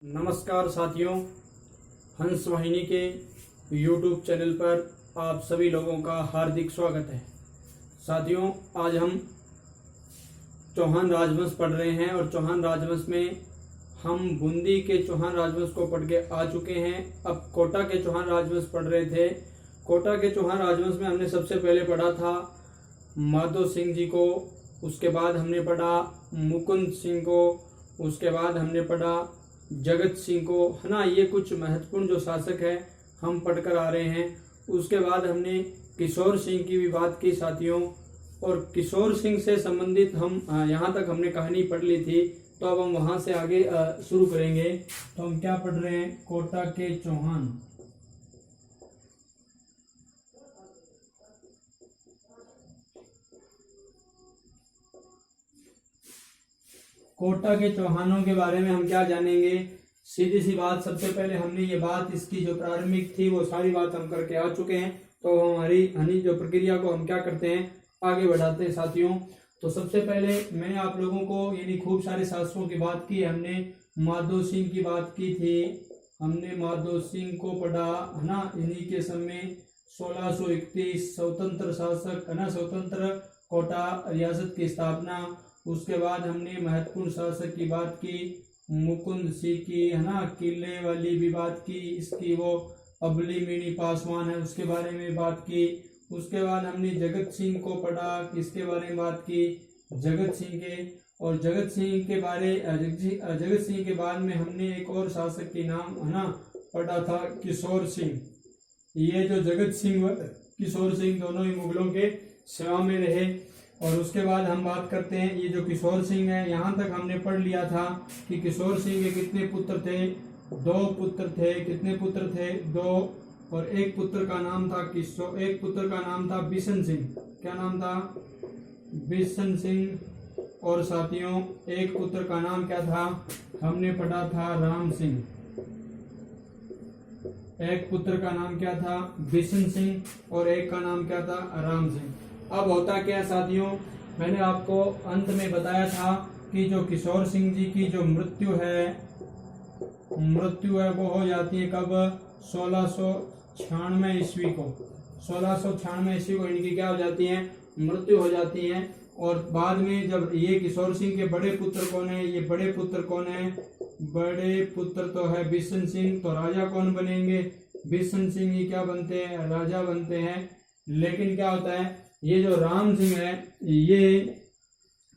नमस्कार साथियों, हंस वाहिनी के YouTube चैनल पर आप सभी लोगों का हार्दिक स्वागत है। साथियों, आज हम चौहान राजवंश पढ़ रहे हैं और चौहान राजवंश में हम बूंदी के चौहान राजवंश को पढ़ के आ चुके हैं। अब कोटा के चौहान राजवंश पढ़ रहे थे। कोटा के चौहान राजवंश में हमने सबसे पहले पढ़ा था माधो सिंह जी को, उसके बाद हमने पढ़ा मुकुंद सिंह को, उसके बाद हमने पढ़ा जगत सिंह को, है ना। ये कुछ महत्वपूर्ण जो शासक है हम पढ़कर आ रहे हैं। उसके बाद हमने किशोर सिंह की भी बात की साथियों, और किशोर सिंह से संबंधित हम यहाँ तक हमने कहानी पढ़ ली थी। तो अब हम वहाँ से आगे शुरू करेंगे। तो हम क्या पढ़ रहे हैं? कोटा के चौहान। कोटा के चौहानों के बारे में हम क्या जानेंगे? सीधी सी बात, सबसे पहले हमने ये बात इसकी जो प्रारंभिक थी वो सारी बात हम करके आ चुके हैं। तो हमारी जो प्रक्रिया को हम क्या करते हैं, आगे बढ़ाते हैं साथियों। तो सबसे पहले मैंने आप लोगों को यानी खूब सारे शासकों की बात की। हमने माधो सिंह की बात की थी, हमने माधो सिंह को पढ़ा, है ना। इन्हीं के समय 1631 स्वतंत्र शासक, है ना, स्वतंत्र कोटा रियासत की स्थापना। उसके बाद हमने महत्वपूर्ण शासक की बात की, मुकुंद सिंह की, है ना। किले वाली भी बात की, इसकी वो अबली मिनी पासवान है उसके बारे में बात की। उसके बाद हमने जगत सिंह को पढ़ा, किसके बारे में बात की? जगत सिंह के। और जगत सिंह के बाद में हमने एक और शासक के नाम, है ना, पढ़ा था किशोर सिंह। ये जो जगत सिंह व किशोर सिंह दोनों ही मुगलों के सेवा में रहे। और उसके बाद हम बात करते हैं ये जो किशोर सिंह है, यहाँ तक हमने पढ़ लिया था कि किशोर सिंह के कितने पुत्र थे? 2 पुत्र थे। कितने पुत्र थे? 2। और एक पुत्र का नाम था एक पुत्र का नाम था बिशन सिंह। क्या नाम था? बिशन सिंह। और साथियों, एक पुत्र का नाम क्या था? हमने पढ़ा था राम सिंह। एक पुत्र का नाम क्या था? बिशन सिंह। और एक का नाम क्या था? राम सिंह। अब होता क्या साथियों, मैंने आपको अंत में बताया था कि जो किशोर सिंह जी की जो मृत्यु है वो हो जाती है कब? 1696 ईस्वी को। 1696 ईस्वी को इनकी क्या हो जाती है? मृत्यु हो जाती है। और बाद में जब ये किशोर सिंह के बड़े पुत्र कौन है? ये बड़े पुत्र कौन है? बड़े पुत्र तो है बिशन सिंह। तो राजा कौन बनेंगे? बिशन सिंह ही क्या बनते हैं? राजा बनते हैं। लेकिन क्या होता है, ये जो राम सिंह है ये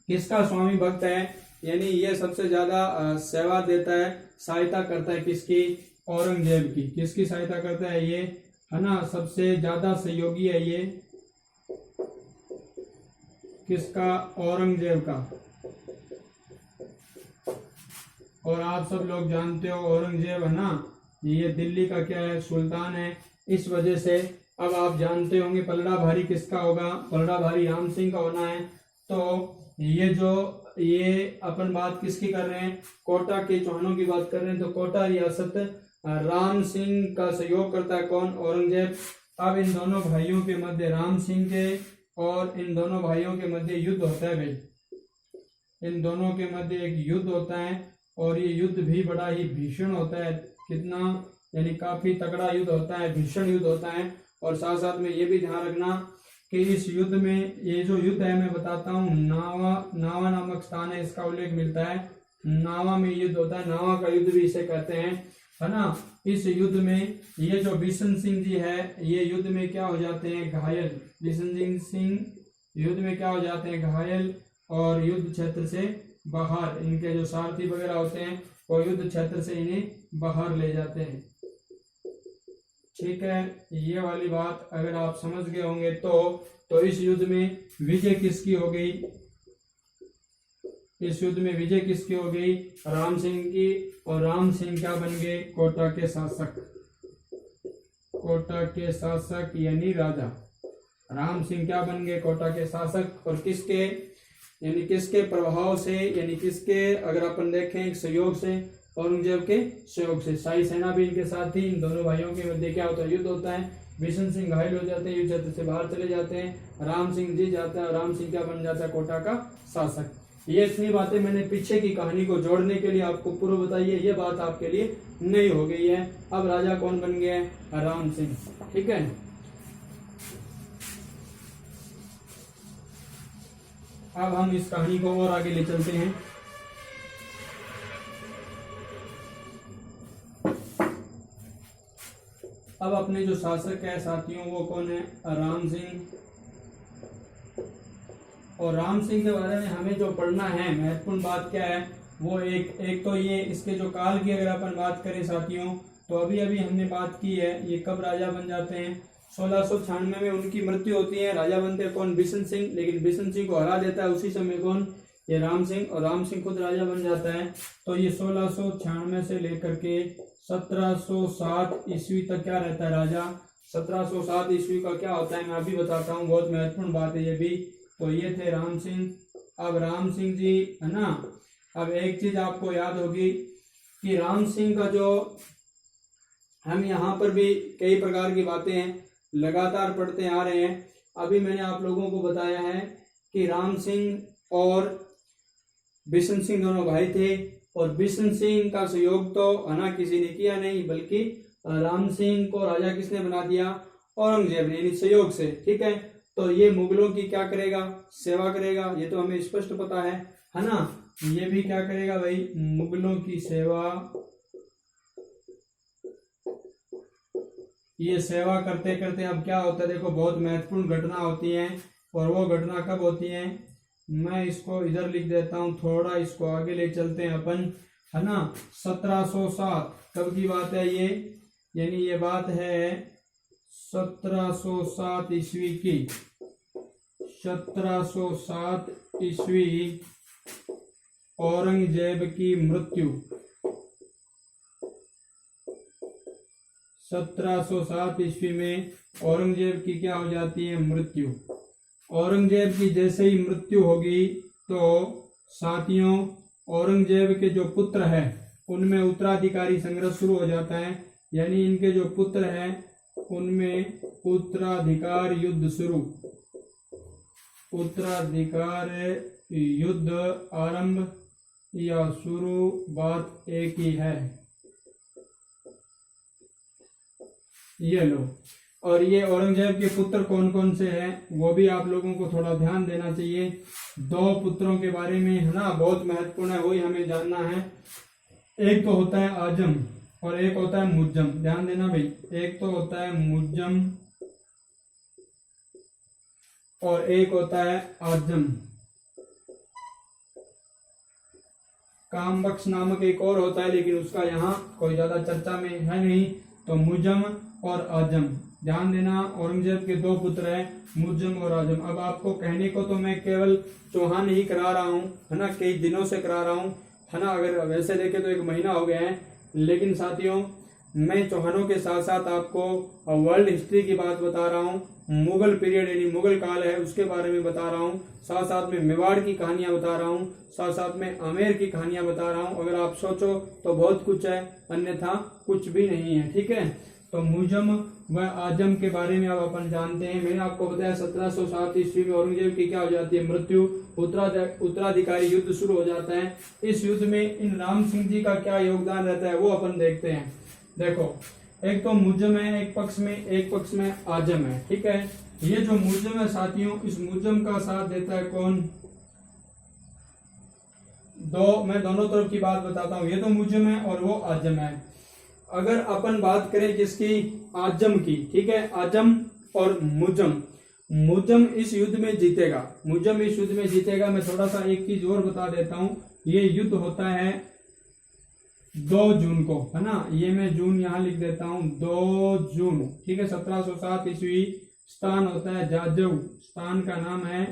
किसका स्वामी भक्त है? यानी ये सबसे ज्यादा सेवा देता है, सहायता करता है किसकी? औरंगजेब की। किसकी सहायता करता है ये, है ना? सबसे ज्यादा सहयोगी है ये किसका? औरंगजेब का। और आप सब लोग जानते हो औरंगजेब, है ना, ये दिल्ली का क्या है? सुल्तान है। इस वजह से अब आप जानते होंगे पलड़ा भारी किसका होगा? पलड़ा भारी राम सिंह का होना है। तो ये अपन बात किसकी कर रहे हैं? कोटा के चौहानों की बात कर रहे हैं। तो कोटा रियासत राम सिंह का सहयोग करता है कौन? औरंगजेब। अब इन दोनों भाइयों के मध्य, राम सिंह के और इन दोनों भाइयों के मध्य युद्ध होता है भाई। इन दोनों के मध्य एक युद्ध होता है और ये युद्ध भी बड़ा ही भीषण होता है। कितना? यानी काफी तगड़ा युद्ध होता है, भीषण युद्ध होता है। और साथ साथ में ये भी ध्यान रखना कि इस युद्ध में, ये जो युद्ध है मैं बताता हूँ, नावा नामक स्थान है, इसका उल्लेख मिलता है। नावा में युद्ध होता है, नावा का युद्ध भी इसे कहते हैं, है ना। इस युद्ध में ये जो बिशन सिंह जी है ये युद्ध में क्या हो जाते हैं? घायल। बिशन सिंह युद्ध में क्या हो जाते हैं? घायल। और युद्ध क्षेत्र से बाहर, इनके जो सारथी वगैरह होते हैं वो युद्ध क्षेत्र से इन्हें बाहर ले जाते हैं। ठीक है, ये वाली बात अगर आप समझ गए होंगे तो इस युद्ध में विजय किसकी हो गई? इस युद्ध में विजय किसकी हो गई? राम सिंह की। और राम सिंह क्या बन गए? कोटा के शासक। कोटा के शासक यानी राजा। राम सिंह क्या बन गए? कोटा के शासक। और किसके, यानी किसके प्रभाव से, यानी किसके, अगर अपन देखें एक सहयोग से, औरंगजेब के सहयोग से। शाही सेना भी इनके साथ थी। इन दोनों भाइयों के मध्य क्या होता है? युद्ध होता है। बिशन सिंह घायल हो जाते हैं, युद्ध क्षेत्र से बाहर चले जाते हैं। राम सिंह जीत जाता है और राम सिंह क्या बन जाता है? कोटा का शासक। ये इतनी बातें मैंने पीछे की कहानी को जोड़ने के लिए आपको पूर्व बताई है, ये बात आपके लिए नई हो गई है। अब राजा कौन बन गया है? राम सिंह। ठीक है, अब हम इस कहानी को और आगे ले चलते हैं। अब अपने जो शासक है साथियों वो कौन है? राम सिंह। और राम सिंह के बारे में हमें जो पढ़ना है, महत्वपूर्ण बात क्या है वो एक तो ये इसके जो काल की अगर अपन बात करें साथियों, तो अभी अभी हमने बात की है ये कब राजा बन जाते हैं? 1696 में उनकी मृत्यु होती है। राजा बनते हैं कौन? बिशन सिंह। लेकिन बिशन सिंह को हरा देता है उसी समय कौन? ये राम सिंह। और राम सिंह खुद राजा बन जाता है। तो ये 1696 से लेकर के 1707 ईस्वी तक क्या रहता है राजा? 1707 ईस्वी का क्या होता है मैं अभी बताता हूँ, बहुत महत्वपूर्ण बात है ये भी। तो ये थे राम सिंह। अब राम सिंह जी है ना, अब एक चीज आपको याद होगी कि राम सिंह का जो हम यहाँ पर भी कई प्रकार की बातें लगातार पढ़ते आ रहे हैं। अभी मैंने आप लोगों को बताया है कि राम सिंह और बिशन सिंह दोनों भाई थे, और बिशन सिंह का सहयोग तो है ना किसी ने किया नहीं, बल्कि राम सिंह को राजा किसने बना दिया? औरंगजेब ने, यानी सहयोग से। ठीक है, तो ये मुगलों की क्या करेगा? सेवा करेगा, ये तो हमें स्पष्ट पता है ना। ये भी क्या करेगा भाई? मुगलों की सेवा। ये सेवा करते करते अब क्या होता है देखो, बहुत महत्वपूर्ण घटना होती है। और वो घटना कब होती है? मैं इसको इधर लिख देता हूँ, थोड़ा इसको आगे ले चलते हैं अपन, है ना। 1707 कब की बात है ये? यानी ये बात है 1707 ईस्वी की। 1707 ईस्वी औरंगजेब की मृत्यु। 1707 ईस्वी में औरंगजेब की क्या हो जाती है? मृत्यु। औरंगजेब की जैसे ही मृत्यु होगी तो साथियों औरंगजेब के जो पुत्र है उनमें उत्तराधिकारी संघर्ष शुरू हो जाता है। यानी इनके जो पुत्र हैं उनमें उत्तराधिकार युद्ध शुरू। उत्तराधिकार युद्ध आरंभ या शुरू बात एक ही है। ये लो, और ये औरंगजेब के पुत्र कौन कौन से हैं वो भी आप लोगों को थोड़ा ध्यान देना चाहिए। 2 पुत्रों के बारे में है ना, बहुत महत्वपूर्ण है, वही हमें जानना है। एक तो होता है आजम और एक होता है मुज्जम। ध्यान देना भाई, एक तो होता है मुज्जम और एक होता है आजम। कामबख्श नामक एक और होता है, लेकिन उसका यहाँ कोई ज्यादा चर्चा में है नहीं। तो मुज्जम और आजम, ध्यान देना। औरंगजेब के 2 पुत्र हैं, मुज्जम और आजम। अब आपको कहने को तो मैं केवल चौहान ही करा रहा हूँ, है ना, कई दिनों से करा रहा हूँ, है ना। अगर वैसे देखे तो 1 महीना हो गया है, लेकिन साथियों मैं चौहानों के साथ साथ आपको वर्ल्ड हिस्ट्री की बात बता रहा हूँ। मुगल पीरियड यानी मुगल काल है उसके बारे में बता रहा हूँ, साथ साथ में मेवाड़ की कहानियां बता रहा हूँ, साथ साथ में आमेर की कहानियां बता रहा हूँ। अगर आप सोचो तो बहुत कुछ है, अन्यथा कुछ भी नहीं है। ठीक है, तो मुज्जम व आजम के बारे में अब अपन जानते हैं। मैंने आपको बताया 1707 ईस्वी में औरंगजेब की क्या हो जाती है? मृत्यु। उत्तराधिकारी युद्ध शुरू हो जाता है। इस युद्ध में इन राम सिंह जी का क्या योगदान रहता है वो अपन देखते हैं। देखो, एक तो मुज्जम है एक पक्ष में आजम है। ठीक है, ये जो मुज्जम है साथियों, इस मुज्जम का साथ देता है कौन? मैं दोनों तरफ की बात बताता हूँ। ये तो मुज्जम है और वो आजम है। अगर अपन बात करें किसकी? आजम की। ठीक है, आजम और मुज्जम इस युद्ध में जीतेगा। मैं थोड़ा सा एक चीज और बता देता हूँ। ये युद्ध होता है 2 जून को, है ना। ये मैं जून यहाँ लिख देता हूँ, 2 जून। ठीक है, 1707 ईस्वी। स्थान होता है जाजऊ, स्थान का नाम है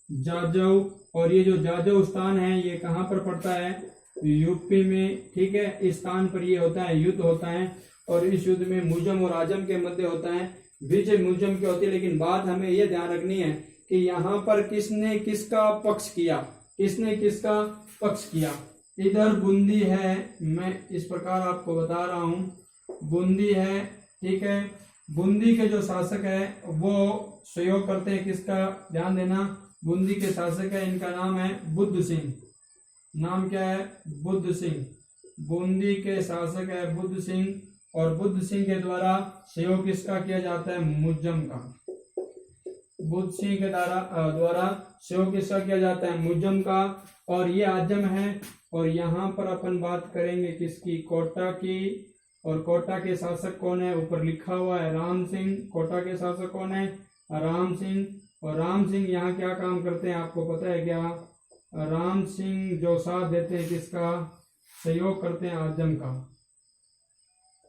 जाजऊ। और ये जो जाजऊ स्थान है ये कहाँ पर पड़ता है? यूपी में। ठीक है, इस स्थान पर ये होता है, युद्ध होता है। और इस युद्ध में मुज्जम और आजम के मध्य होता है। विजय मुज्जम की होती है। लेकिन बात हमें यह ध्यान रखनी है कि यहाँ पर किसने किसका पक्ष किया। इधर बूंदी है, मैं इस प्रकार आपको बता रहा हूँ, बूंदी है। ठीक है, बूंदी के जो शासक है वो सहयोग करते हैं किसका? ध्यान देना, बूंदी के शासक है, इनका नाम है बुद्ध सिंह। नाम क्या है? बुद्ध सिंह। बूंदी के शासक है बुद्ध सिंह, और बुद्ध सिंह के द्वारा सहयोग किसका किया जाता है? मुज्जम का। बुद्ध सिंह के द्वारा सहयोग किसका किया जाता है? मुज्जम का। और ये आजम है, और यहाँ पर अपन बात करेंगे किसकी? कोटा की। और कोटा के शासक कौन है? ऊपर लिखा हुआ है राम सिंह। कोटा के शासक कौन है? राम सिंह। और राम सिंह यहाँ क्या काम करते हैं आपको पता है क्या? राम सिंह जो साथ देते हैं किसका? सहयोग करते हैं आजम का।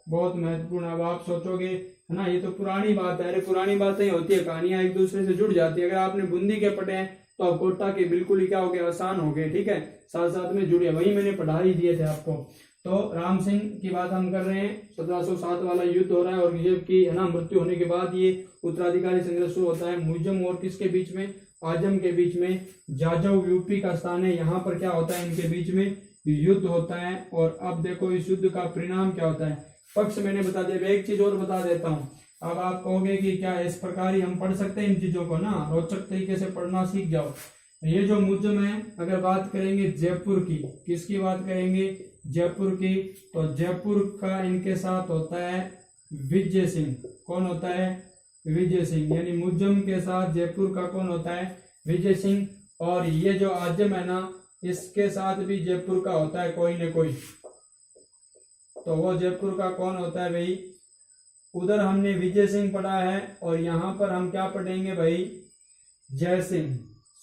बहुत महत्वपूर्ण। अब आप सोचोगे है ना, ये तो पुरानी बात है। अरे पुरानी बातें होती है, कहानियां एक दूसरे से जुड़ जाती है। अगर आपने बूंदी के पढ़े हैं तो अब कोटा के बिल्कुल ही क्या हो गए? आसान हो गए। ठीक है, साथ साथ में जुड़े, वही मैंने पढ़ा ही दिए थे आपको। तो राम सिंह की बात हम कर रहे हैं। 1707 वाला युद्ध हो रहा है, और ये की है ना मृत्यु होने के बाद ये उत्तराधिकारी संघर्ष शुरू होता है मुज्जम और किसके बीच में? आजम के बीच में। जाजव यूपी का स्थान है, यहाँ पर क्या होता है? इनके बीच में युद्ध होता है। और अब देखो इस युद्ध का परिणाम क्या होता है? पक्ष मैंने बता दिया। एक चीज और बता देता हूँ। अब आप कहोगे कि क्या इस प्रकार ही हम पढ़ सकते हैं इन चीजों को? ना, रोचक तरीके से पढ़ना सीख जाओ। ये जो मुज्जम है, अगर बात करेंगे जयपुर की, किसकी बात करेंगे? जयपुर की। तो जयपुर का इनके साथ होता है विजय सिंह। कौन होता है? विजय सिंह। यानी मुज्जम के साथ जयपुर का कौन होता है? विजय सिंह। और ये जो आजम है ना, इसके साथ भी जयपुर का होता है कोई न कोई। तो वो जयपुर का कौन होता है भाई? उधर हमने विजय सिंह पढ़ा है, और यहाँ पर हम क्या पढ़ेंगे भाई? जय सिंह,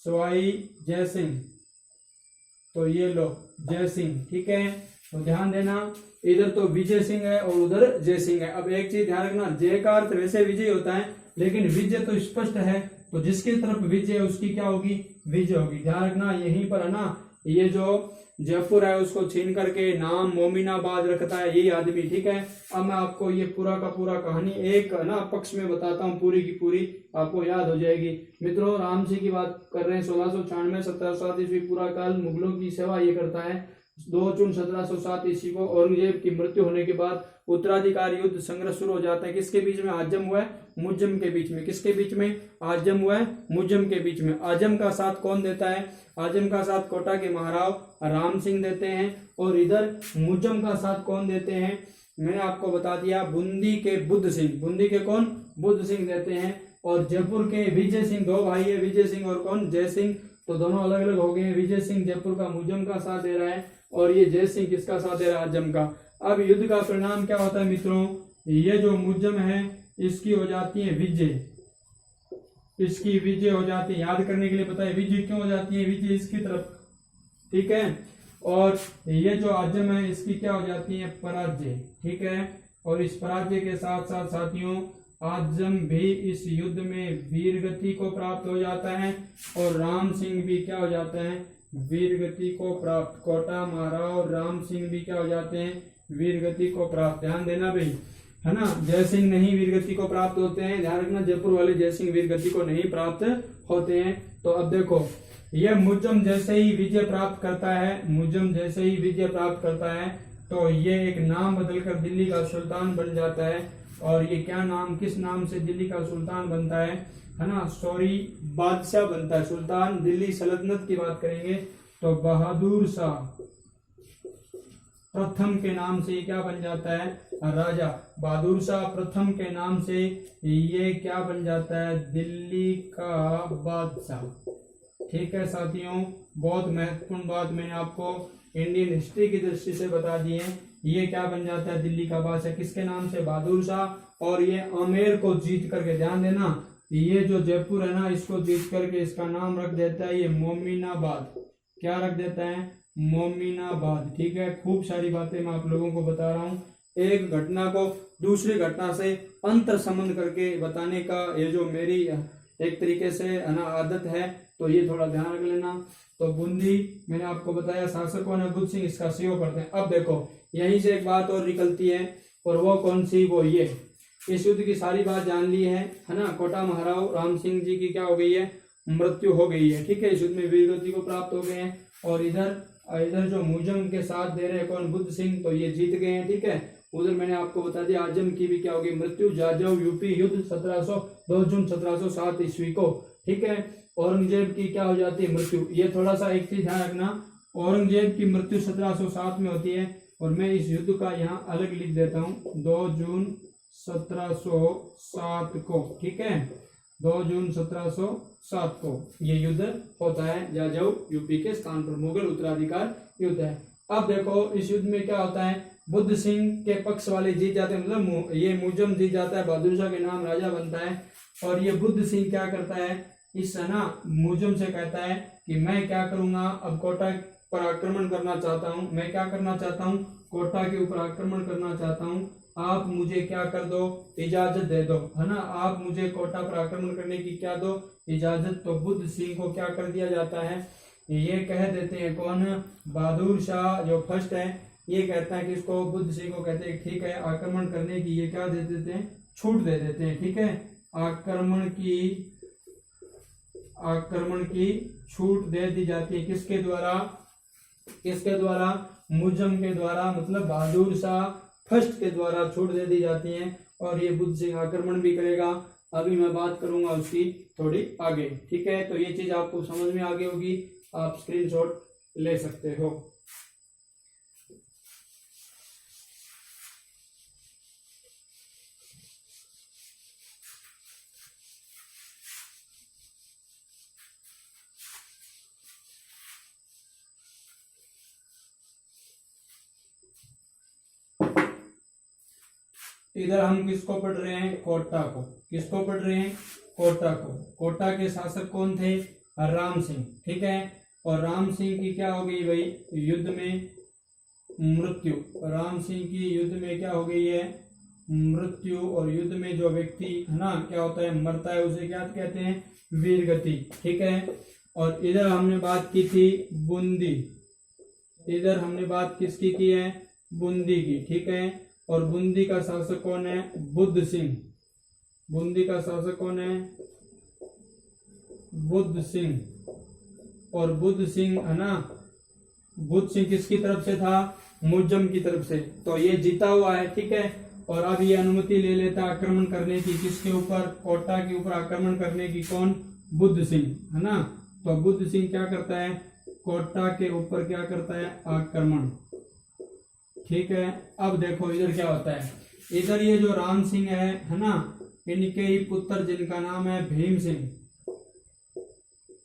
सवाई जय सिंह। तो ये लो जय सिंह। ठीक है, तो ध्यान देना, इधर तो विजय सिंह है और उधर जय सिंह है। अब एक चीज ध्यान रखना, जय का अर्थ वैसे विजय होता है, लेकिन विजय तो स्पष्ट है, तो जिसकी तरफ विजय है उसकी क्या होगी? विजय होगी। ध्यान रखना, यहीं पर है ना, ये जो जयपुर है उसको छीन करके नाम मोमिनाबाद रखता है यही आदमी। ठीक है, अब मैं आपको ये पूरा का पूरा कहानी एक ना पक्ष में बताता हूँ, पूरी की पूरी आपको याद हो जाएगी। मित्रों, राम सिंह की बात कर रहे हैं। 1696 1707 ईस्वी पूरा काल मुगलों की सेवा ये करता है। 2 जून 1707 ईस्वी को औरंगजेब की मृत्यु होने के बाद उत्तराधिकारी युद्ध संघर्ष शुरू हो जाता है। किसके बीच में? आजम हुआ है मुज्जम के बीच में। किसके बीच में? आजम हुआ है मुज्जम के बीच में। आजम का साथ कौन देता है? आजम का साथ कोटा के महाराव राम सिंह देते हैं, और इधर मुज्जम का साथ कौन देते हैं? मैंने आपको बता दिया, बूंदी के बुद्ध सिंह। बूंदी के कौन? बुद्ध सिंह देते हैं। और जयपुर के विजय सिंह, 2 भाई है, विजय सिंह और कौन? जय सिंह। तो दोनों अलग अलग हो गए। विजय सिंह जयपुर का मुज्जम का साथ दे रहा है, और ये जय सिंह किसका साथ दे रहा है? आजम का। अब युद्ध का परिणाम क्या होता है मित्रों? ये जो मुज्जम है इसकी हो जाती है विजय। इसकी विजय हो जाती है। याद करने के लिए पता है विजय क्यों हो जाती है? विजय इसकी तरफ। ठीक है, और ये जो आजम है इसकी क्या हो जाती है? पराजय। ठीक है, और इस पराजय के साथ साथ साथियों आजम भी इस युद्ध में वीरगति को प्राप्त हो जाता है, और राम सिंह भी क्या हो जाता है? वीरगति को प्राप्त। कोटा महाराव राम सिंह भी क्या हो जाते हैं? वीरगति को प्राप्त। ध्यान देना भाई, है ना, जय सिंह नहीं वीरगति को प्राप्त होते हैं। ध्यान रखना, जयपुर वाले जय सिंह वीरगति को नहीं प्राप्त होते हैं। तो अब देखो, यह मुज्जम जैसे ही विजय प्राप्त करता है, मुज्जम जैसे ही विजय प्राप्त करता है, तो ये एक नाम बदलकर दिल्ली का सुल्तान बन जाता है। और ये क्या नाम, किस नाम से दिल्ली का सुल्तान बनता है ना? सॉरी, बादशाह बनता है। सुल्तान दिल्ली सल्तनत की बात करेंगे तो बहादुर शाह प्रथम के नाम से क्या बन जाता है? राजा। बहादुर शाह प्रथम के नाम से ये क्या बन जाता है? दिल्ली का बादशाह। ठीक है साथियों, बहुत महत्वपूर्ण बात मैंने आपको इंडियन हिस्ट्री की दृष्टि से बता दी है। ये क्या बन जाता है? दिल्ली का बादशाह। किसके नाम से? बहादुर शाह। और ये आमेर को जीत करके, ध्यान देना, ये जो जयपुर है ना, इसको जीत करके इसका नाम रख देता है ये मोमिनाबाद। क्या रख देता है? मोमिनाबाद। ठीक है, खूब सारी बातें मैं आप लोगों को बता रहा हूँ। एक घटना को दूसरी घटना से अंतर संबंध करके बताने का ये जो मेरी एक तरीके से ना आदत है, तो ये थोड़ा ध्यान रख लेना। तो बूंदी मैंने आपको बताया, शासक कौन है? बुद्ध सिंह, इसका सहयोग करते हैं। अब देखो, यहीं से एक बात और निकलती है, और वो कौन सी? वो ये, इस युद्ध की सारी बात जान ली है ना। कोटा महाराव राम सिंह जी की क्या हो गई है? मृत्यु हो गई है। ठीक है, इस युद्ध में वीरगति को प्राप्त हो गए हैं। और इधर जो मुज्जम के साथ दे रहे हैं कौन? बुद्ध सिंह, तो ये जीत गए हैं। ठीक है, उधर मैंने आपको बता दिया आजम की भी क्या होगी? मृत्यु। जाजव यूपी युद्ध 2 जून 1707 ईस्वी को ठीक है। औरंगजेब की क्या हो जाती है, मृत्यु। ये थोड़ा सा एक चीज ध्यान रखना, औरंगजेब की मृत्यु 1707 में होती है। और मैं इस युद्ध का यहाँ अलग लिख देता हूँ, 2 जून 1707 को, ठीक है, 2 जून 1707 को ये युद्ध होता है जाजऊ यूपी के स्थान पर, मुगल उत्तराधिकार युद्ध है। अब देखो इस युद्ध में क्या होता है, बुद्ध सिंह के पक्ष वाले जीत जाते हैं, मतलब ये मुजम जीत जाता है, बहादुर शाह के नाम राजा बनता है। और ये बुद्ध सिंह क्या करता है, इस ना मुजम से कहता है कि मैं क्या करूंगा, अब कोटा पर आक्रमण करना चाहता हूं, मैं क्या करना चाहता हूं, कोटा के ऊपर आक्रमण करना चाहता हूं, आप मुझे क्या कर दो, इजाजत दे दो, है ना, आप मुझे कोटा पर आक्रमण करने की क्या दो, इजाजत। तो बुद्ध सिंह को क्या कर दिया जाता है, ये कह देते हैं, कौन, बहादुर शाह जो फर्स्ट है, ये कहता है कि इसको, बुद्ध सिंह को कहते हैं ठीक है आक्रमण करने की ये क्या दे देते हैं, छूट दे देते हैं, ठीक है, आक्रमण की छूट दे दी जाती है। किसके द्वारा, किसके द्वारा, मुजम के द्वारा, मतलब बहादुर शाह फर्स्ट के द्वारा छूट दे दी जाती है। और ये बुद्ध सिंह आक्रमण भी करेगा, अभी मैं बात करूंगा उसकी थोड़ी आगे, ठीक है। तो ये चीज आपको समझ में आ गई होगी, आप स्क्रीनशॉट ले सकते हो। इधर हम किसको पढ़ रहे हैं, कोटा को। किसको पढ़ रहे हैं, कोटा को। कोटा के शासक कौन थे, राम सिंह, ठीक है। और राम सिंह की क्या हो गई भाई, युद्ध में मृत्यु। राम सिंह की युद्ध में क्या हो गई है, मृत्यु। और युद्ध में जो व्यक्ति है ना क्या होता है, मरता है, उसे क्या कहते हैं, वीर गति, ठीक है। और इधर हमने बात की थी बूंदी, इधर हमने बात किसकी की है, बूंदी की, ठीक है। और बूंदी का शासक कौन है, बुद्ध सिंह। बूंदी का शासक कौन है, बुद्ध सिंह। और बुद्ध सिंह है ना, बुद्ध सिंह किसकी तरफ से था, मुजम की तरफ से। तो ये जीता हुआ है, ठीक है। और अब ये अनुमति ले लेता है आक्रमण करने की, किसके ऊपर, कोटा के ऊपर आक्रमण करने की, कौन, बुद्ध सिंह, है ना। तो बुद्ध सिंह क्या करता है, कोटा के ऊपर क्या करता है, आक्रमण, ठीक है। अब देखो इधर क्या होता है, इधर ये जो राम सिंह है ना, इनके ही पुत्र जिनका नाम है भीम सिंह,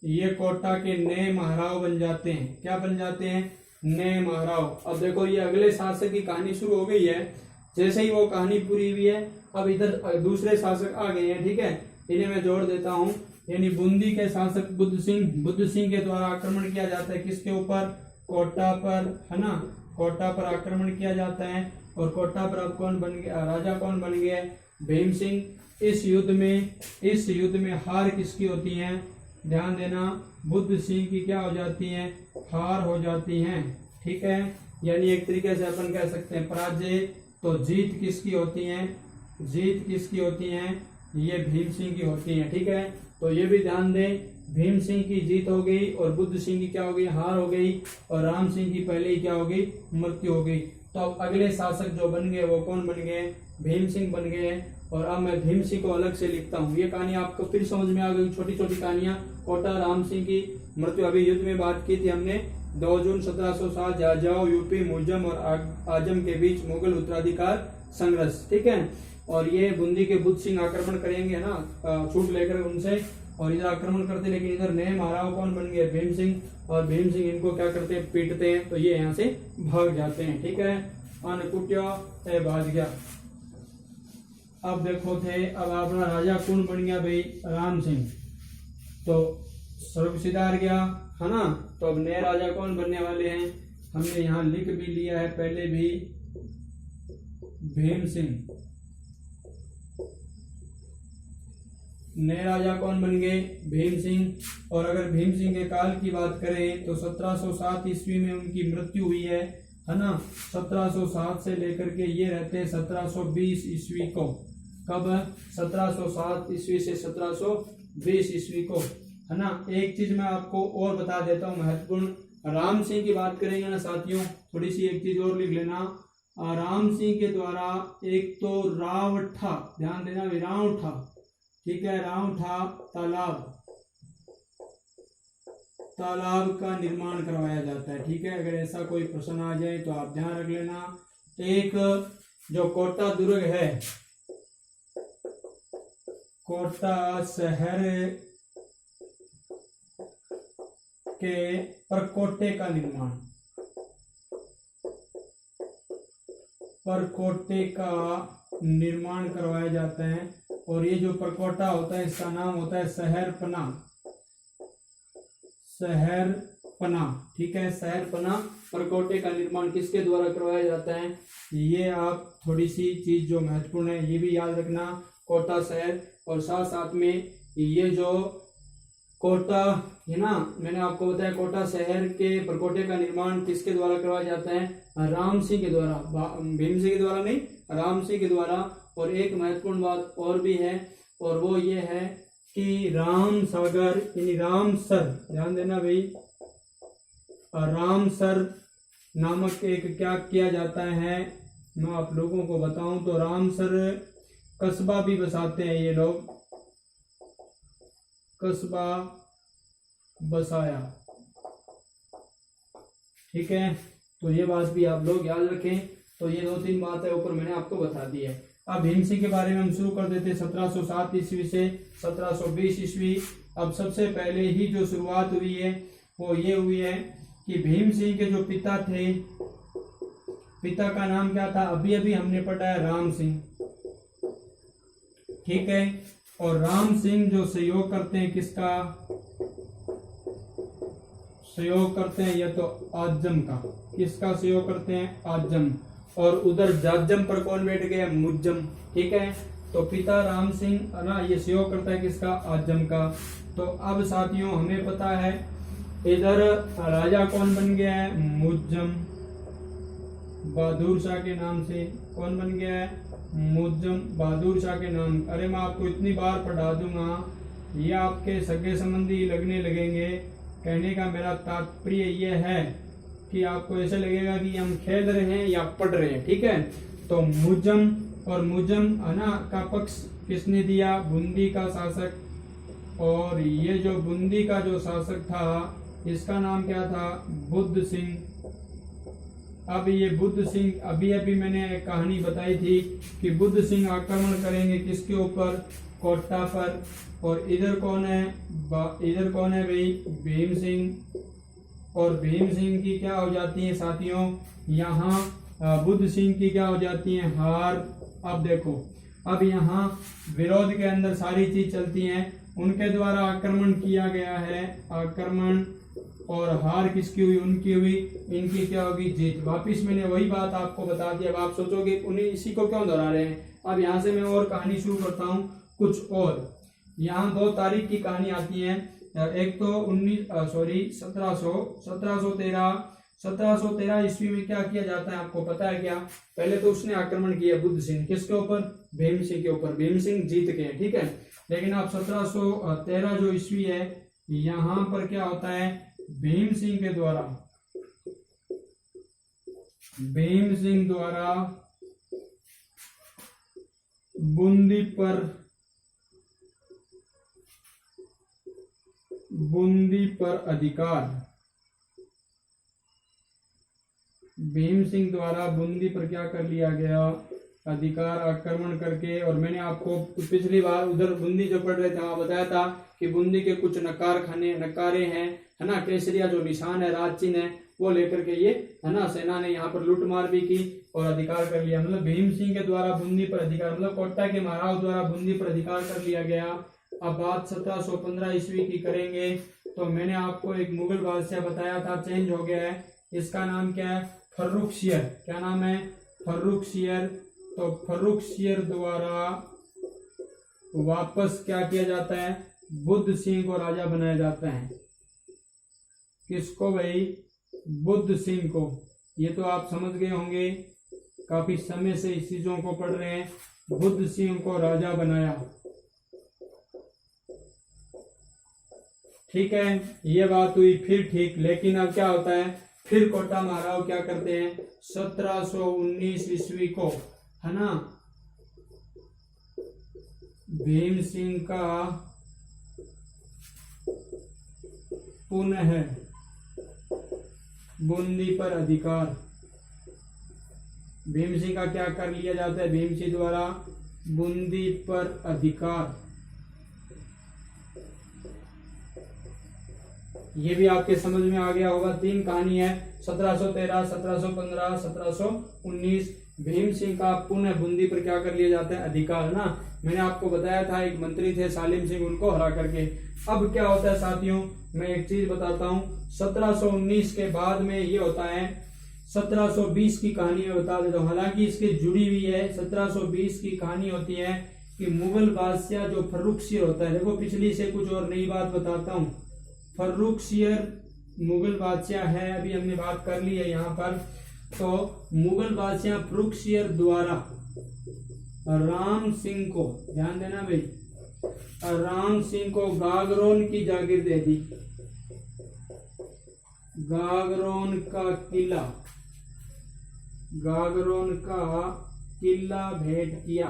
ये कोटा के नए महाराव बन जाते हैं। क्या बन जाते हैं, नए महाराव। अब देखो ये अगले शासक की कहानी शुरू हो गई है, जैसे ही वो कहानी पूरी हुई है अब इधर दूसरे शासक आ गए हैं, ठीक है। इन्हें मैं जोड़ देता हूँ, यानी बूंदी के शासक बुद्ध सिंह, बुद्ध सिंह के द्वारा आक्रमण किया जाता है किसके ऊपर, कोटा पर, है ना, कोटा पर आक्रमण किया जाता है। और कोटा पर अब कौन बन गया, राजा कौन बन गया, भीम सिंह। इस युद्ध में हार किसकी होती है, ध्यान देना, बुद्ध सिंह की क्या हो जाती है, हार हो जाती है, ठीक है। यानी एक तरीके से अपन कह सकते हैं पराजय। तो जीत किसकी होती है, जीत किसकी होती है, ये भीम सिंह की होती है, ठीक है। तो ये भी ध्यान दें, भीम सिंह की जीत हो गई और बुद्ध सिंह की क्या हो गई, हार हो गई। और राम सिंह की पहले ही क्या हो गई, मृत्यु हो गई। तो अब अगले शासक जो बन गए वो कौन बन गए, भीम सिंह बन गए। और अब मैं भीम सिंह को अलग से लिखता हूँ। ये कहानी आपको फिर समझ में आ गई, छोटी छोटी कहानियां। कोटा, राम सिंह की मृत्यु, अभी युद्ध में बात की थी हमने, 2 जून 1707 जाजाओ यूपी मुजम और आजम के बीच मुगल उत्तराधिकार संघर्ष, ठीक है। और ये बूंदी के बुद्ध सिंह आक्रमण करेंगे ना, छूट लेकर उनसे, और इधर आक्रमण करते, लेकिन इधर नए महाराव कौन बन गए, भीम सिंह। और भीम सिंह इनको क्या करते हैं, पीटते हैं, तो ये यहाँ से भाग जाते हैं, ठीक है। अनकुट्या भाग गया। अब देखो थे, अब अपना राजा कौन बन गया भाई, राम सिंह। तो स्वर्ग सिधार गया, है ना। तो अब नए राजा कौन बनने वाले हैं, हमने यहाँ लिख भी लिया है पहले भी, भीम सिंह। नए राजा कौन बन गए, भीम सिंह। और अगर भीम सिंह के काल की बात करें तो 1707 ईस्वी में उनकी मृत्यु हुई है ना। 1707 से लेकर के ये रहते हैं 1720 ईस्वी को। कब, 1707 ईस्वी से 1720 ईस्वी को, है ना। एक चीज मैं आपको और बता देता हूँ महत्वपूर्ण, राम सिंह की बात करेंगे ना साथियों, थोड़ी सी एक चीज और लिख लेना। राम सिंह के द्वारा एक तो रावठा, ध्यान देना, रावठा, ठीक है, रावठा तालाब, तालाब का निर्माण करवाया जाता है। ठीक है, अगर ऐसा कोई प्रश्न आ जाए तो आप ध्यान रख लेना। एक जो कोटा दुर्ग है, कोटा शहर के परकोटे का निर्माण, परकोटे का निर्माण करवाया जाता है। और ये जो परकोटा होता है इसका नाम होता है शहरपना, शहरपना। ठीक है, शहरपना परकोटे का निर्माण किसके द्वारा करवाया जाता है, ये आप थोड़ी सी चीज जो महत्वपूर्ण है ये भी याद रखना, कोटा शहर। और साथ साथ में ये जो कोटा है ना, मैंने आपको बताया कोटा शहर के परकोटे का निर्माण किसके द्वारा करवाया जाता है, राम सिंह के द्वारा, भीम सिंह के द्वारा नहीं, राम सिंह के द्वारा। और एक महत्वपूर्ण बात और भी है, और वो ये है कि राम सागर यानी रामसर, ध्यान देना भाई, रामसर नामक एक क्या किया जाता है, मैं आप लोगों को बताऊं तो रामसर कस्बा भी बसाते हैं ये लोग, कस्बा बसाया। ठीक है, तो ये बात भी आप लोग याद रखें। तो ये 2-3 बात है ऊपर मैंने आपको बता दी है। अब भीम सिंह के बारे में हम शुरू कर देते 1707 ईस्वी से 1720 ईस्वी। अब सबसे पहले ही जो शुरुआत हुई है वो ये हुई है कि भीम सिंह के जो पिता थे, पिता का नाम क्या था, अभी अभी हमने पढ़ा है, राम सिंह। ठीक है, और राम सिंह जो सहयोग करते हैं किसका, सहयोग करते हैं या तो आजम का, किसका सहयोग करते हैं, आजम। और उधर जाजम पर कौन बैठ गया, मुज्जम। ठीक है, तो पिता राम सिंह ना ये सहयोग करता है किसका, आजम का। तो अब साथियों हमें पता है इधर राजा कौन बन गया है, मुज्जम, बहादुर शाह के नाम से। कौन बन गया है, मुज्जम, बहादुर शाह के नाम। अरे मैं आपको इतनी बार पढ़ा दूंगा ये आपके सगे संबंधी लगने लगेंगे। कहने का मेरा तात्पर्य ये है कि आपको ऐसे लगेगा कि हम खेल रहे हैं या पढ़ रहे हैं। ठीक है, तो मुज्जम, और मुज्जम अना का पक्ष किसने दिया, बूंदी का शासक। और ये जो बूंदी का जो शासक था इसका नाम क्या था, बुद्ध सिंह। अब ये बुद्ध सिंह, अभी अभी मैंने एक कहानी बताई थी कि बुद्ध सिंह आक्रमण करेंगे किसके ऊपर, कोटा पर। और इधर कौन है, इधर कौन है भाई, भीम सिंह। और भीम सिंह की क्या हो जाती है साथियों, यहाँ बुद्ध सिंह की क्या हो जाती है, हार। अब देखो, अब यहाँ विरोध के अंदर सारी चीज चलती हैं, उनके द्वारा आक्रमण किया गया है, आक्रमण, और हार किसकी हुई, उनकी हुई, इनकी क्या होगी, जीत। वापिस मैंने वही बात आपको बता दी। अब आप सोचोगे उन्हें इसी को क्यों दोहरा रहे हैं। अब यहाँ से मैं और कहानी शुरू करता हूँ कुछ और। यहाँ 2 तारीख की कहानी आती है, एक तो 1713 ईस्वी में क्या किया जाता है आपको पता है क्या, पहले तो उसने आक्रमण किया बुद्ध सिंह, किसके ऊपर, भीम सिंह के ऊपर। भीम सिंह जीत गए, ठीक है। लेकिन अब 1713 जो ईस्वी है, यहाँ पर क्या होता है, भीम सिंह द्वारा बूंदी पर अधिकार, भीम सिंह द्वारा बूंदी पर क्या कर लिया गया, अधिकार, आक्रमण करके। और मैंने आपको पिछली बार उधर बूंदी जो पढ़ रहे थे वहां बताया था कि बूंदी के कुछ नकारे हैं, है ना, केसरिया जो निशान है, राज चिन्ह है, वो लेकर के ये, है ना, सेना ने यहाँ पर लूटमार भी की और अधिकार कर लिया। मतलब भीम सिंह के द्वारा बूंदी पर अधिकार, मतलब कोटा के महाराज द्वारा बूंदी पर अधिकार कर लिया गया। अब बात 1715 ईस्वी की करेंगे, तो मैंने आपको एक मुगल बादशाह बताया था, चेंज हो गया है, इसका नाम क्या है, फर्रुखसियर। क्या नाम है, फर्रुखसियर। तो फर्रुखसियर द्वारा वापस क्या किया जाता है, बुद्ध सिंह को राजा बनाया जाता है। किसको भाई, बुद्ध सिंह को। ये तो आप समझ गए होंगे, काफी समय से इस चीजों को पढ़ रहे हैं। बुद्ध सिंह को राजा बनाया, ठीक है, ये बात हुई फिर, ठीक। लेकिन अब क्या होता है, फिर कोटा महाराव क्या करते हैं, 1719 ईस्वी को, है ना, भीम सिंह का पुनः बूंदी पर अधिकार। भीम सिंह का क्या कर लिया जाता है? भीम सिंह द्वारा बूंदी पर अधिकार। ये भी आपके समझ में आ गया होगा। 3 कहानी है, 1713, 1715, 1719। भीम सिंह का पुनः बूंदी पर क्या कर लिया जाता है? अधिकार ना। मैंने आपको बताया था एक मंत्री थे सालिम सिंह, उनको हरा करके। अब क्या होता है साथियों, मैं एक चीज बताता हूँ। 1719 के बाद में ये होता है 1720 की कहानी में बता देता हूँ, हालांकि इसके जुड़ी हुई है। 1720 की कहानी होती है कि मुगल बादशाह जो फर्रुखसियर होता है, देखो पिछली से कुछ और नई बात बताता हूँ। फर्रुखसियर मुगल बादशाह है, अभी हमने बात कर ली है यहाँ पर। तो मुगल बादशाह फर्रुखसियर द्वारा राम सिंह को, ध्यान देना भाई, राम सिंह को गागरोन की जागीर दे दी। गागरोन का किला, गागरोन का किला भेंट किया,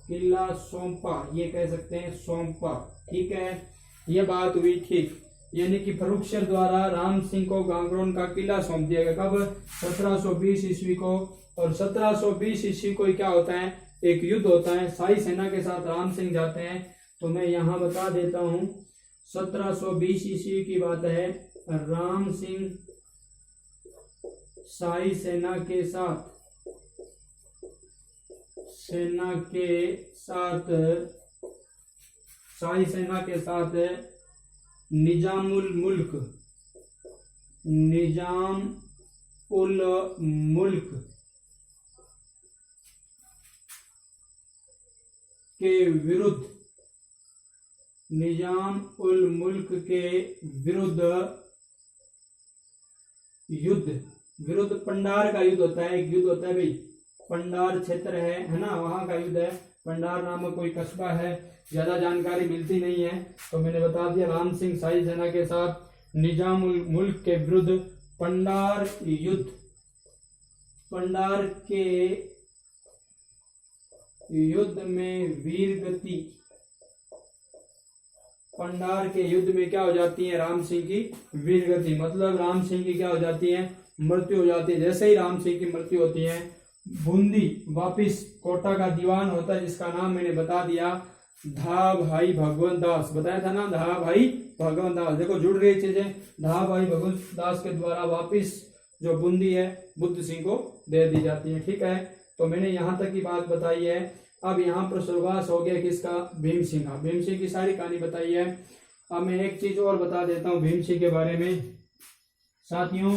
किला सौंपा, ये कह सकते हैं सौंपा। ठीक है, ये बात हुई ठीक। यानी कि फर्रुखसियर द्वारा राम सिंह को गागरोन का किला सौंप दिया गया। कब? 1720 ईस्वी को। और 1720 ईस्वी को क्या होता है? एक युद्ध होता है, शाही सेना के साथ राम सिंह जाते हैं। तो मैं यहाँ बता देता हूँ, 1720 ईस्वी की बात है। राम सिंह शाही सेना के साथ शाही सेना के साथ निजाम उल मुल्क के विरुद्ध, निजाम उल मुल्क के विरुद्ध पंडार का युद्ध होता है। एक युद्ध होता है भाई, पंडार क्षेत्र है ना, वहां का युद्ध है। पंडार नामक कोई कस्बा है, ज्यादा जानकारी मिलती नहीं है, तो मैंने बता दिया। राम सिंह शाही सेना के साथ निजाम उल मुल्क के विरुद्ध पंडार युद्ध। पंडार के युद्ध में वीरगति, पंडार के युद्ध में क्या हो जाती है? राम सिंह की वीरगति, मतलब राम सिंह की क्या हो जाती है? मृत्यु हो जाती है। जैसे ही राम सिंह की मृत्यु होती है, बूंदी वापिस कोटा का दीवान होता है, जिसका नाम मैंने बता दिया, धा भाई भगवंत दास, बताया था ना, धा भाई भगवंत दास। देखो जुड़ रही चीजें। धा भाई भगवंत दास के द्वारा वापिस जो बूंदी है बुद्ध सिंह को दे दी जाती है। ठीक है, तो मैंने यहाँ तक की बात बताई है। अब यहाँ पर स्वर्गवास हो गया किसका? भीम सिंह का। भीम सिंह की सारी कहानी बताई है। अब मैं एक चीज और बता देता हूँ भीम सिंह के बारे में साथियों।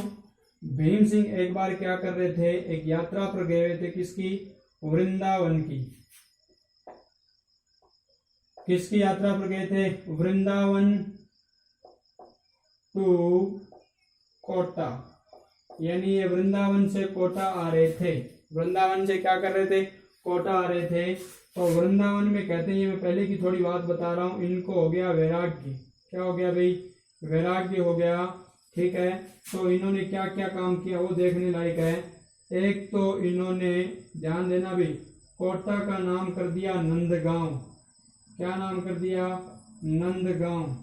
भीम सिंह एक बार क्या कर रहे थे? एक यात्रा पर गए हुए थे। किसकी? वृंदावन की। किसकी यात्रा पर गए थे? वृंदावन टू कोटा। यानी ये वृंदावन से कोटा आ रहे थे। वृंदावन से क्या कर रहे थे? कोटा आ रहे थे। तो वृंदावन में कहते हैं, ये मैं पहले की थोड़ी बात बता रहा हूं, इनको हो गया वैराग्य। क्या हो गया भाई? वैराग्य हो गया। ठीक है, तो इन्होंने क्या क्या काम किया वो देखने लायक है। एक तो इन्होंने, ध्यान देना भाई, कोटा का नाम कर दिया नंदगांव। क्या नाम कर दिया? नंदगांव।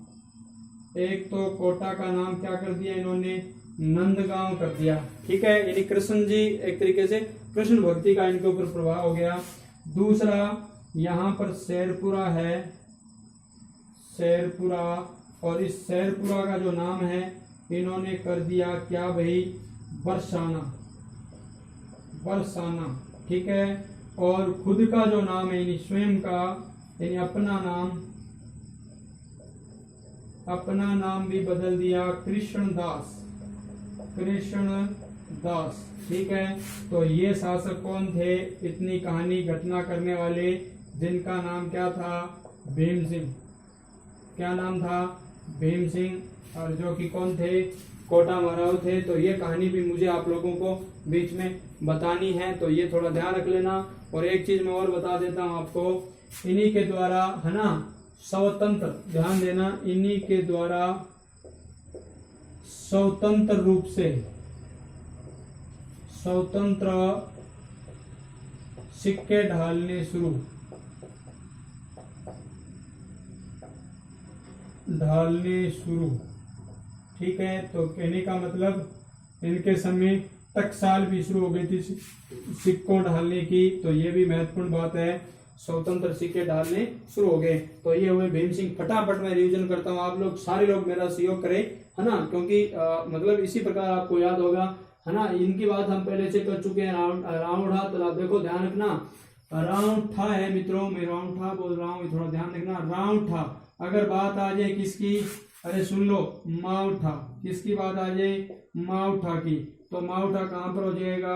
एक तो कोटा का नाम क्या कर दिया इन्होंने? नंदगांव कर दिया। ठीक है, यानी कृष्ण जी, एक तरीके से कृष्ण भक्ति का इनके ऊपर प्रभाव हो गया। दूसरा, यहाँ पर शेरपुरा है, शेरपुरा, और इस शेरपुरा का जो नाम है इन्होंने कर दिया क्या भाई? बरसाना। बरसाना। ठीक है, और खुद का जो नाम है, यानी स्वयं का, यानी अपना नाम भी बदल दिया कृष्णदास। कृष्णदास। ठीक है, तो ये शासक कौन थे? इतनी कहानी घटना करने वाले, जिनका नाम क्या था? भीम सिंह। क्या नाम था? भीम सिंह। और जो कि कौन थे? कोटा महाराव थे। तो ये कहानी भी मुझे आप लोगों को बीच में बतानी है, तो ये थोड़ा ध्यान रख लेना। और एक चीज मैं और बता देता हूँ आपको, इन्हीं के द्वारा, है ना, स्वतंत्र, ध्यान देना, इन्हीं के द्वारा स्वतंत्र रूप से, स्वतंत्र सिक्के ढालने शुरू ठीक है। तो कहने का मतलब इनके समय टकसाल भी शुरू हो गई थी सिक्कों ढालने की, तो ये भी महत्वपूर्ण बात है, स्वतंत्र सिक्के डालने शुरू हो गए। तो ये हुए भीम सिंह। फटाफट मैं रिवीजन करता हूँ, आप लोग सारे लोग मेरा सहयोग करें, है ना, क्योंकि मतलब इसी प्रकार आपको याद होगा, है ना। इनकी बात हम पहले से कर चुके हैं। राउंड तालाब, देखो ध्यान रखना, राउंड ठा है मित्रों, मैं राउंड ठा बोल रहा हूँ, थोड़ा ध्यान रखना, राउंड ठा। अगर बात आ जाए किसकी, अरे सुन लो, माउठा, किसकी बात आ जाए, माउठा की, तो माउठा कहाँ पर हो जाएगा,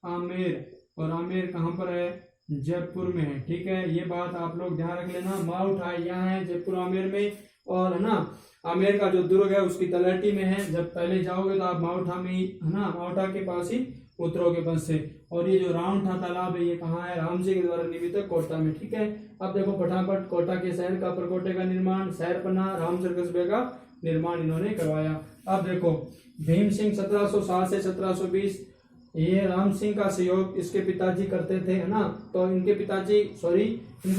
आमेर, और आमेर कहाँ पर है, जयपुर में है, ठीक है। ये बात आप लोग ध्यान रख लेना, माउठा यहाँ है जयपुर आमेर में, और है ना आमेर का जो दुर्ग है उसकी तलहटी में है। जब पहले जाओगे तो आप माउठा में ही, है ना, माउठा के पास ही उतरोगे बस से। और ये जो राउंड तालाब है ये कहाँ है, राम जी के द्वारा निर्मित है, कोटा में, ठीक है। अब देखो फटाफट, कोटा के शहर का परकोटे का निर्माण, शहरपन्ना, रामसर कस्बे का निर्माण इन्होंने करवाया। अब देखो भीम सिंह 1707 से 1720, ये राम सिंह का सहयोग इसके पिताजी करते थे, है ना। तो इनके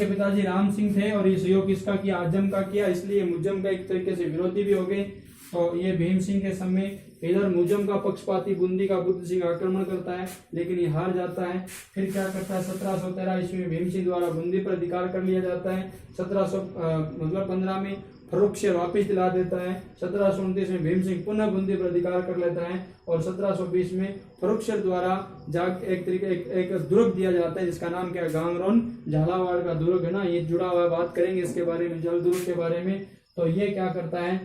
पिताजी राम सिंह थे, और ये सहयोग किसका किया, आजम का किया, इसलिए मुजम का एक तरीके से विरोधी भी हो गए। तो ये भीम सिंह के समय इधर मुजम का पक्षपाती बूंदी का बुद्ध सिंह आक्रमण करता है, लेकिन ये हार जाता है। फिर क्या करता है, 1713 ईस्वी में भीम सिंह द्वारा बूंदी पर अधिकार कर लिया जाता है। 1715 में फर्रुखशेर वापिस दिला देता है। 1729 में भीम सिंह पुनः बूंदी पर अधिकार कर लेता है, और 1720 में फर्रुखशेर द्वारा एक दुर्ग दिया जाता है, जिसका नाम क्या है, गांगरोन, झालावाड़ का दुर्ग, है ना। ये जुड़ा हुआ है, बात करेंगे इसके बारे में, जल दुर्ग के बारे में। तो ये क्या करता है,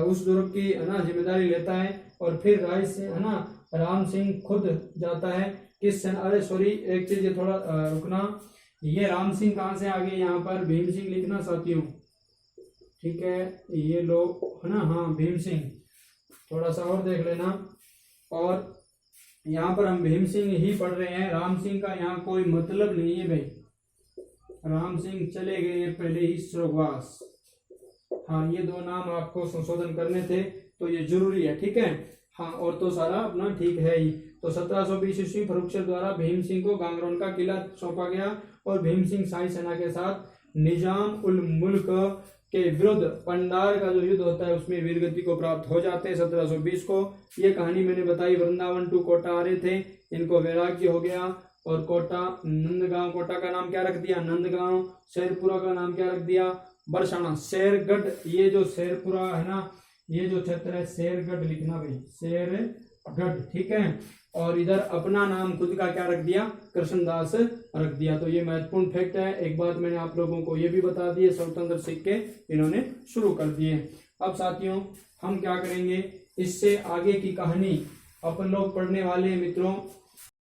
उस दुर्ग की, है ना, जिम्मेदारी लेता है। और फिर राय से, है ना, राम सिंह खुद जाता है किस सेना, अरे सॉरी एक चीज, ये थोड़ा रुकना, ये राम सिंह कहाँ से आ गए यहाँ पर, भीम सिंह लिखना साथियों, ठीक है। ये लोग, है ना, हाँ भीम सिंह, थोड़ा सा और देख लेना। और यहाँ पर हम भीम सिंह ही पढ़ रहे हैं, राम सिंह का यहाँ कोई मतलब नहीं है भाई, राम सिंह चले गए पहले ही स्वर्गवास। हाँ, ये दो नाम आपको संशोधन करने थे, तो ये जरूरी है, ठीक है। हाँ, और तो सारा अपना ठीक है ही। तो 1720 ईस्वी फर्रुखशेर द्वारा भीम सिंह को गांगरोन का किला सौंपा गया, और भीम सिंह शाही सेना के साथ निजाम उल मुल्क के विरुद्ध पंडार का जो युद्ध होता है उसमें वीरगति को प्राप्त हो जाते हैं 1720 को। ये कहानी मैंने बताई, वृंदावन टू कोटा आ रहे थे, इनको वैराग्य हो गया, और कोटा, नंदगांव, कोटा का नाम क्या रख दिया, नंदगांव, शेरपुरा का नाम क्या रख दिया, बरसाना, शेरगढ़, ये जो शेरपुरा है ना, ये जो क्षेत्र है शेरगढ़ लिखना भाई, शेरगढ़, ठीक है। और इधर अपना नाम खुद का क्या रख दिया, कृष्णदास रख दिया। तो ये महत्वपूर्ण फैक्ट है। एक बात मैंने आप लोगों को ये भी बता दी है, स्वतंत्र सिक्के इन्होंने शुरू कर दिए। अब साथियों हम क्या करेंगे, इससे आगे की कहानी अपन लोग पढ़ने वाले हैं मित्रों।